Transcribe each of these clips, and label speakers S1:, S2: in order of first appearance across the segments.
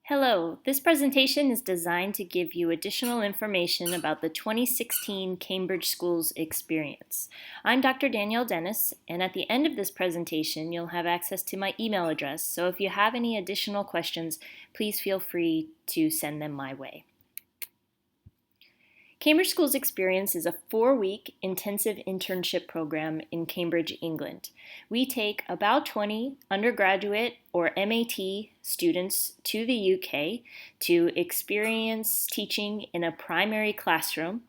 S1: Hello, this presentation is designed to give you additional information about the 2016 Cambridge Schools experience. I'm Dr. Danielle Dennis, and at the end of this presentation, you'll have access to my email address, so if you have any additional questions, please feel free to send them my way. Cambridge Schools Experience is a 4-week intensive internship program in Cambridge, England. We take about 20 undergraduate or MAT students to the UK to experience teaching in a primary classroom.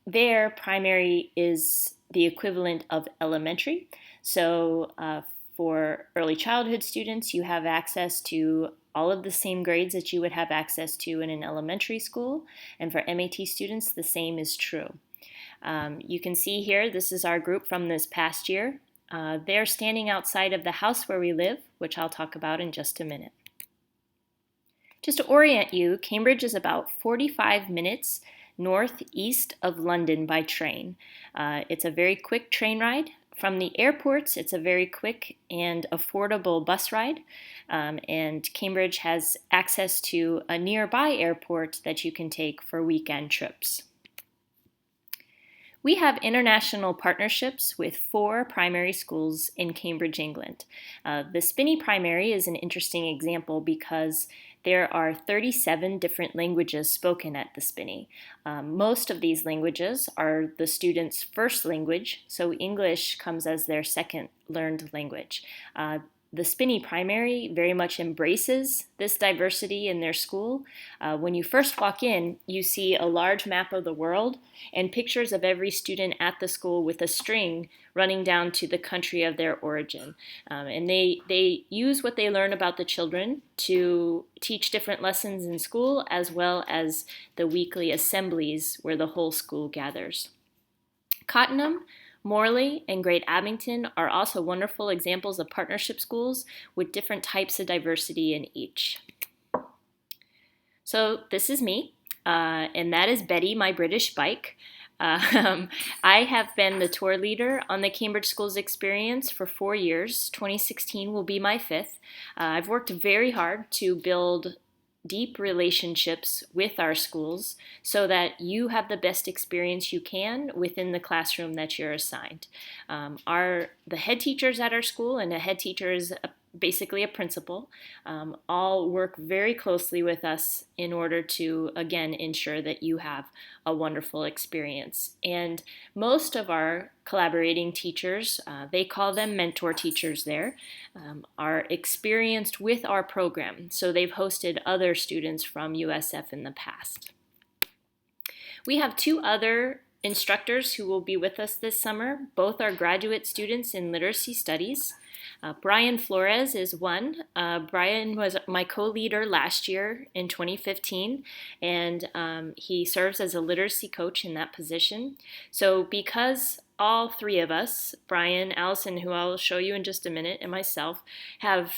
S1: There, primary is the equivalent of elementary. So for early childhood students, you have access to all of the same grades that you would have access to in an elementary school, and for MAT students, the same is true. You can see here, this is our group from this past year. They're standing outside of the house where we live, which I'll talk about in just a minute. Just to orient you, Cambridge is about 45 minutes northeast of London by train. It's a very quick train ride. From the airports, it's a very quick and affordable bus ride, and Cambridge has access to a nearby airport that you can take for weekend trips. We have international partnerships with 4 primary schools in Cambridge, England. The Spinney Primary is an interesting example because there are 37 different languages spoken at the Spinney. Most of these languages are the students' first language, so English comes as their second learned language. The Spinney Primary very much embraces this diversity in their school. When you first walk in, you see a large map of the world and pictures of every student at the school with a string running down to the country of their origin. And they use what they learn about the children to teach different lessons in school, as well as the weekly assemblies where the whole school gathers. Cottenham, Morley, and Great Abington are also wonderful examples of partnership schools with different types of diversity in each. So this is me, and that is Betty, my British bike. I have been the tour leader on the Cambridge Schools Experience for 4 years. 2016 will be my 5th. I've worked very hard to build deep relationships with our schools so that you have the best experience you can within the classroom that you're assigned. The head teachers at our school, and a head teacher is basically a principal, all work very closely with us in order to, again, ensure that you have a wonderful experience. And most of our collaborating teachers, they call them mentor teachers there, are experienced with our program. So they've hosted other students from USF in the past. We have 2 other instructors who will be with us this summer. Both are graduate students in literacy studies. Brian Flores is one. Brian was my co-leader last year in 2015, and he serves as a literacy coach in that position. So because all 3 of us, Brian, Allison, who I'll show you in just a minute, and myself, have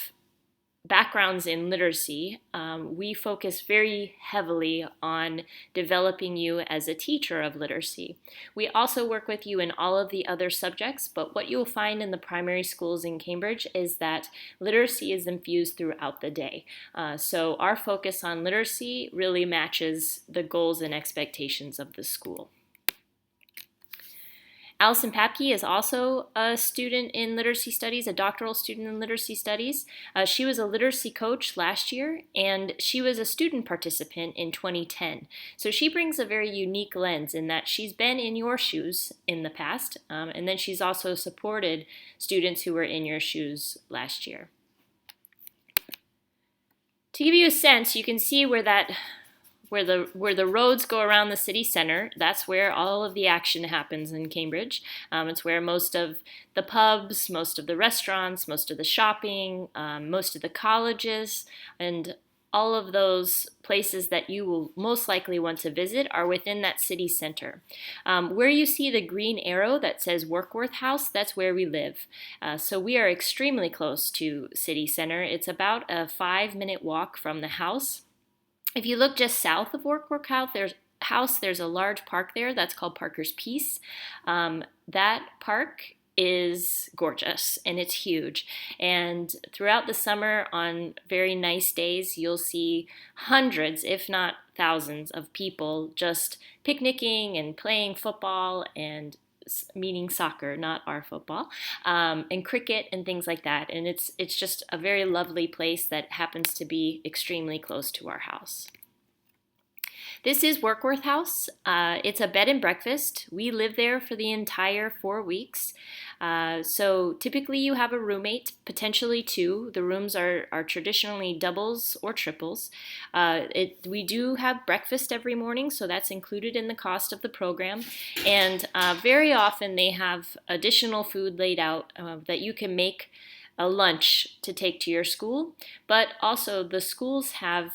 S1: backgrounds in literacy, we focus very heavily on developing you as a teacher of literacy. We also work with you in all of the other subjects, but what you'll find in the primary schools in Cambridge is that literacy is infused throughout the day. So our focus on literacy really matches the goals and expectations of the school. Allison Papke is also a student in literacy studies, a doctoral student in literacy studies. She was a literacy coach last year, and she was a student participant in 2010. So she brings a very unique lens in that she's been in your shoes in the past, and then she's also supported students who were in your shoes last year. To give you a sense, you can see where the roads go around the city center. That's where all of the action happens in Cambridge. It's where most of the pubs, most of the restaurants, most of the shopping, most of the colleges, and all of those places that you will most likely want to visit are within that city center. Where you see the green arrow that says Workworth House, that's where we live. So we are extremely close to city center. It's about a 5-minute walk from the house. If you look just south of Workworth House, there's a large park there that's called Parker's Piece. That park is gorgeous and it's huge. And throughout the summer, on very nice days, you'll see hundreds, if not thousands, of people just picnicking and playing football and meaning soccer, not our football, and cricket and things like that. And it's just a very lovely place that happens to be extremely close to our house. This is Workworth House. It's a bed and breakfast. We live there for the entire 4 weeks. So typically you have a roommate, potentially two. The rooms are traditionally doubles or triples. We do have breakfast every morning, so that's included in the cost of the program. And very often they have additional food laid out that you can make a lunch to take to your school. But also the schools have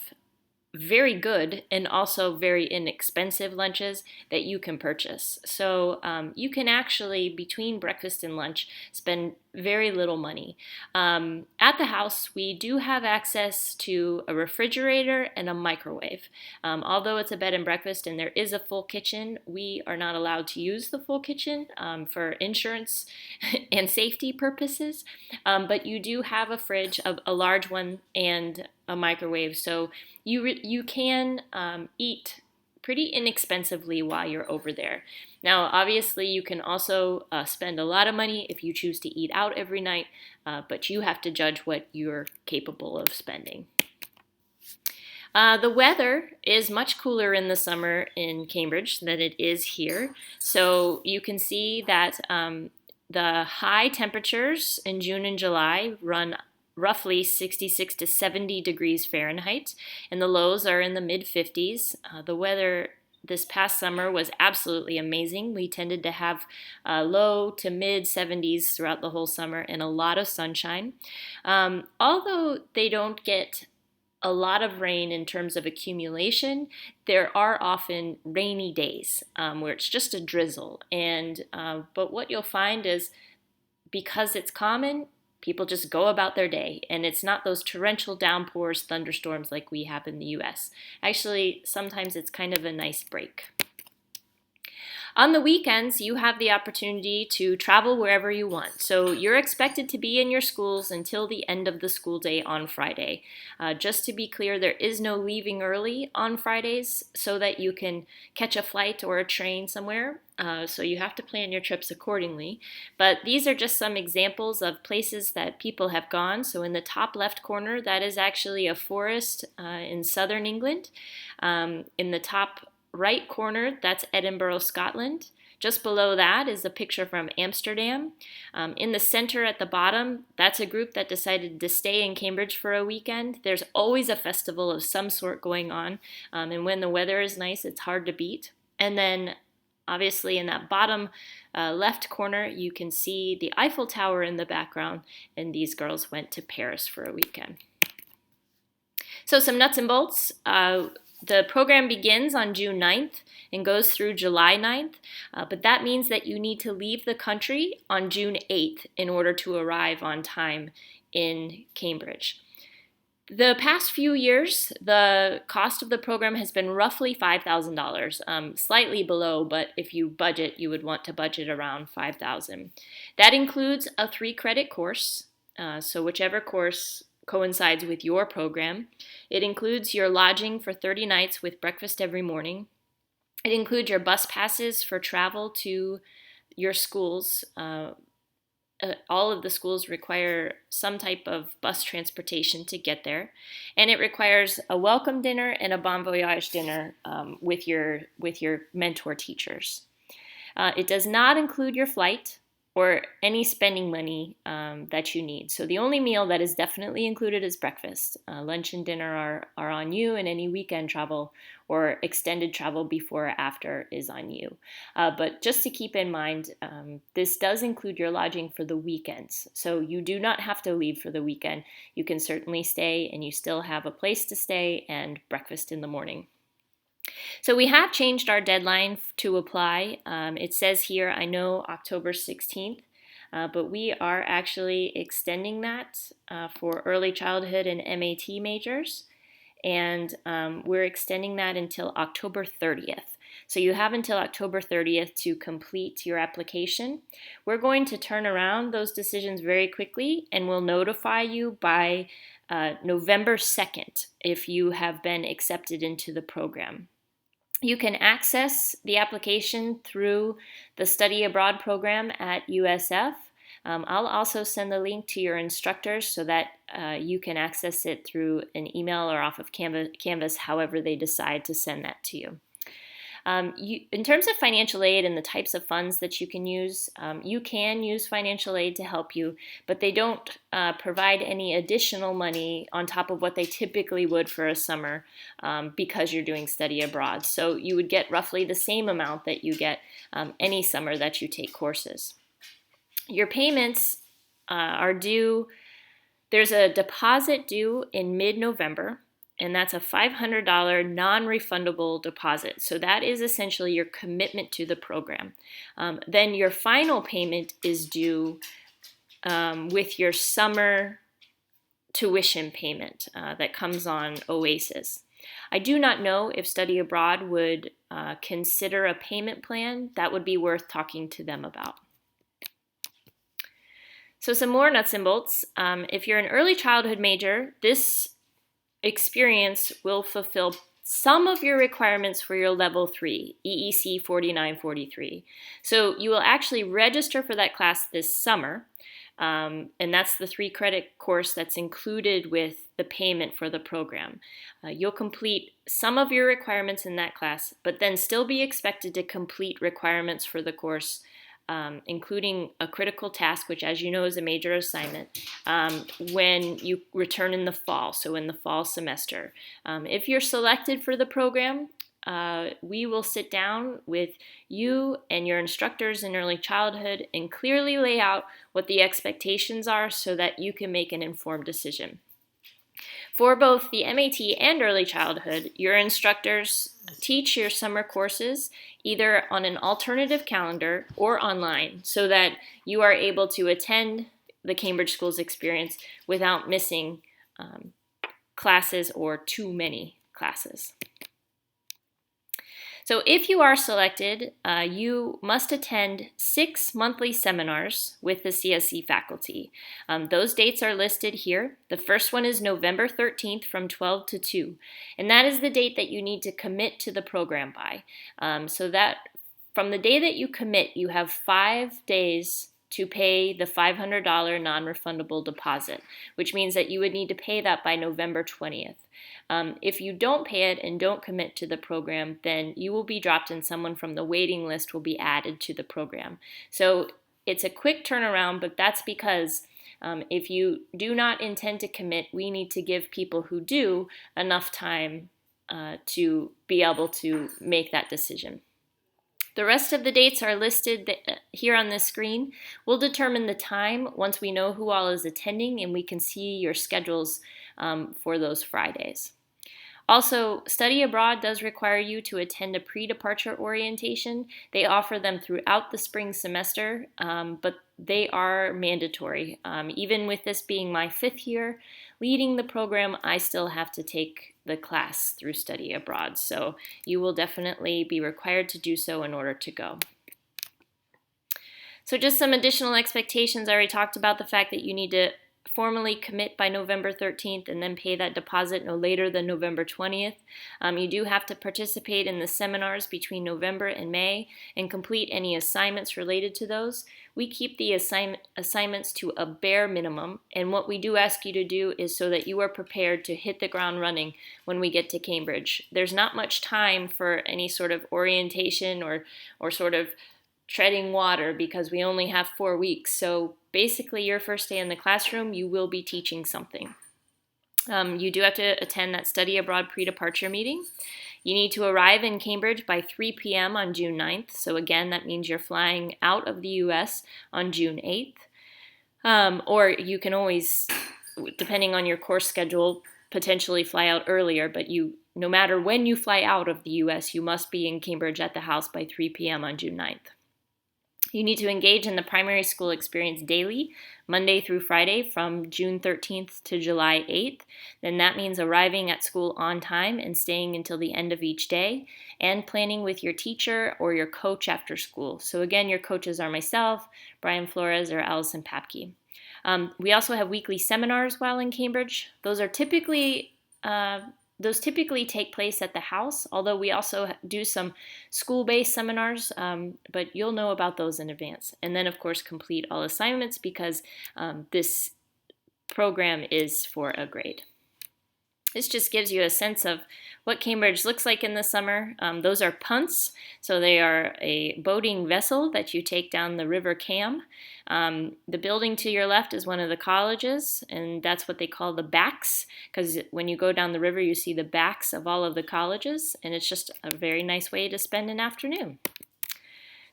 S1: very good and also very inexpensive lunches that you can purchase. So you can actually, between breakfast and lunch, spend very little money. At the house, we do have access to a refrigerator and a microwave. Although it's a bed and breakfast and there is a full kitchen, we are not allowed to use the full kitchen for insurance and safety purposes. But you do have a fridge, a large one, and a microwave, so you can eat pretty inexpensively while you're over there. Now, obviously, you can also spend a lot of money if you choose to eat out every night, but you have to judge what you're capable of spending. The weather is much cooler in the summer in Cambridge than it is here, so you can see that the high temperatures in June and July run roughly 66 to 70 degrees Fahrenheit, and the lows are in the mid-50s. The weather this past summer was absolutely amazing. We tended to have low to mid-70s throughout the whole summer and a lot of sunshine. Although they don't get a lot of rain in terms of accumulation, there are often rainy days where it's just a drizzle. But what you'll find is, because it's common, people just go about their day, and it's not those torrential downpours, thunderstorms like we have in the US. Actually, sometimes it's kind of a nice break. On the weekends, you have the opportunity to travel wherever you want. So you're expected to be in your schools until the end of the school day on Friday. Just to be clear, there is no leaving early on Fridays so that you can catch a flight or a train somewhere. So you have to plan your trips accordingly. But these are just some examples of places that people have gone. So in the top left corner, that is actually a forest in southern England. In the top right corner, that's Edinburgh, Scotland. Just below that is a picture from Amsterdam. In the center at the bottom, that's a group that decided to stay in Cambridge for a weekend. There's always a festival of some sort going on, and when the weather is nice, it's hard to beat. And then obviously in that bottom left corner, you can see the Eiffel Tower in the background, and these girls went to Paris for a weekend. So some nuts and bolts. The program begins on June 9th and goes through July 9th, but that means that you need to leave the country on June 8th in order to arrive on time in Cambridge. The past few years, the cost of the program has been roughly $5,000, slightly below, but if you budget, you would want to budget around $5,000. That includes a 3-credit course, so whichever course coincides with your program. It includes your lodging for 30 nights with breakfast every morning. It includes your bus passes for travel to your schools. All of the schools require some type of bus transportation to get there. And it requires a welcome dinner and a bon voyage dinner with your mentor teachers. It does not include your flight or any spending money that you need. So the only meal that is definitely included is breakfast. Lunch and dinner are on you, and any weekend travel or extended travel before or after is on you. But just to keep in mind, this does include your lodging for the weekends. So you do not have to leave for the weekend. You can certainly stay, and you still have a place to stay and breakfast in the morning. So we have changed our deadline to apply. It says here, I know October 16th, but we are actually extending that for early childhood and MAT majors, and we're extending that until October 30th. So you have until October 30th to complete your application. We're going to turn around those decisions very quickly, and we'll notify you by November 2nd if you have been accepted into the program. You can access the application through the Study Abroad program at USF. I'll also send the link to your instructors so that you can access it through an email or off of Canvas, however they decide to send that to you. In terms of financial aid and the types of funds that you can use financial aid to help you, but they don't provide any additional money on top of what they typically would for a summer because you're doing study abroad. So you would get roughly the same amount that you get any summer that you take courses. Your payments are due. There's a deposit due in mid-November, and that's a $500 non-refundable deposit. So that is essentially your commitment to the program. Then your final payment is due with your summer tuition payment that comes on OASIS. I do not know if Study Abroad would consider a payment plan. That would be worth talking to them about. So some more nuts and bolts. If you're an early childhood major, this experience will fulfill some of your requirements for your level 3, EEC 4943. So you will actually register for that class this summer, and that's the 3-credit course that's included with the payment for the program. You'll complete some of your requirements in that class, but then still be expected to complete requirements for the course, including a critical task, which, as you know, is a major assignment, when you return in the fall, so in the fall semester. If you're selected for the program, we will sit down with you and your instructors in early childhood and clearly lay out what the expectations are so that you can make an informed decision. For both the MAT and early childhood, your instructors teach your summer courses either on an alternative calendar or online so that you are able to attend the Cambridge Schools experience without missing classes or too many classes. So if you are selected, you must attend 6 monthly seminars with the CSE faculty. Those dates are listed here. The first one is November 13th from 12 to 2, and that is the date that you need to commit to the program by. So that from the day that you commit, you have 5 days to pay the $500 non-refundable deposit, which means that you would need to pay that by November 20th. If you don't pay it and don't commit to the program, then you will be dropped and someone from the waiting list will be added to the program. So it's a quick turnaround, but that's because if you do not intend to commit, we need to give people who do enough time to be able to make that decision. The rest of the dates are listed here on this screen. We'll determine the time once we know who all is attending and we can see your schedules for those Fridays. Also, Study Abroad does require you to attend a pre-departure orientation. They offer them throughout the spring semester, but they are mandatory. Even with this being my 5th year leading the program, I still have to take the class through Study Abroad. So you will definitely be required to do so in order to go. So just some additional expectations. I already talked about the fact that you need to formally commit by November 13th and then pay that deposit no later than November 20th. You do have to participate in the seminars between November and May and complete any assignments related to those. We keep the assignments to a bare minimum, and what we do ask you to do is so that you are prepared to hit the ground running when we get to Cambridge. There's not much time for any sort of orientation or sort of treading water because we only have 4 weeks. So basically your first day in the classroom, you will be teaching something. You do have to attend that Study Abroad pre-departure meeting. You need to arrive in Cambridge by 3 p.m. on June 9th. So again, that means you're flying out of the U.S. on June 8th. Or you can always, depending on your course schedule, potentially fly out earlier, but no matter when you fly out of the U.S., you must be in Cambridge at the house by 3 p.m. on June 9th. You need to engage in the primary school experience daily, Monday through Friday from June 13th to July 8th. Then that means arriving at school on time and staying until the end of each day, and planning with your teacher or your coach after school. So again, your coaches are myself, Brian Flores, or Allison Papke. We also have weekly seminars while in Cambridge. Those typically take place at the house, although we also do some school-based seminars, but you'll know about those in advance. And then, of course, complete all assignments because this program is for a grade. This just gives you a sense of what Cambridge looks like in the summer. Those are punts, so they are a boating vessel that you take down the River Cam. The building to your left is one of the colleges, and that's what they call the backs, because when you go down the river, you see the backs of all of the colleges, and it's just a very nice way to spend an afternoon.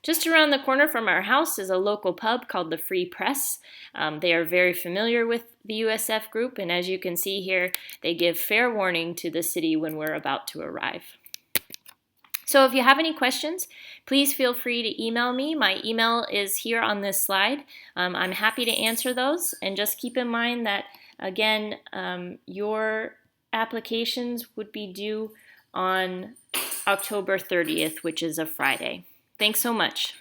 S1: Just around the corner from our house is a local pub called the Free Press. They are very familiar with the USF group, and as you can see here, they give fair warning to the city when we're about to arrive. So if you have any questions, please feel free to email me. My email is here on this slide. I'm happy to answer those, and just keep in mind that, again, your applications would be due on October 30th, which is a Friday. Thanks so much.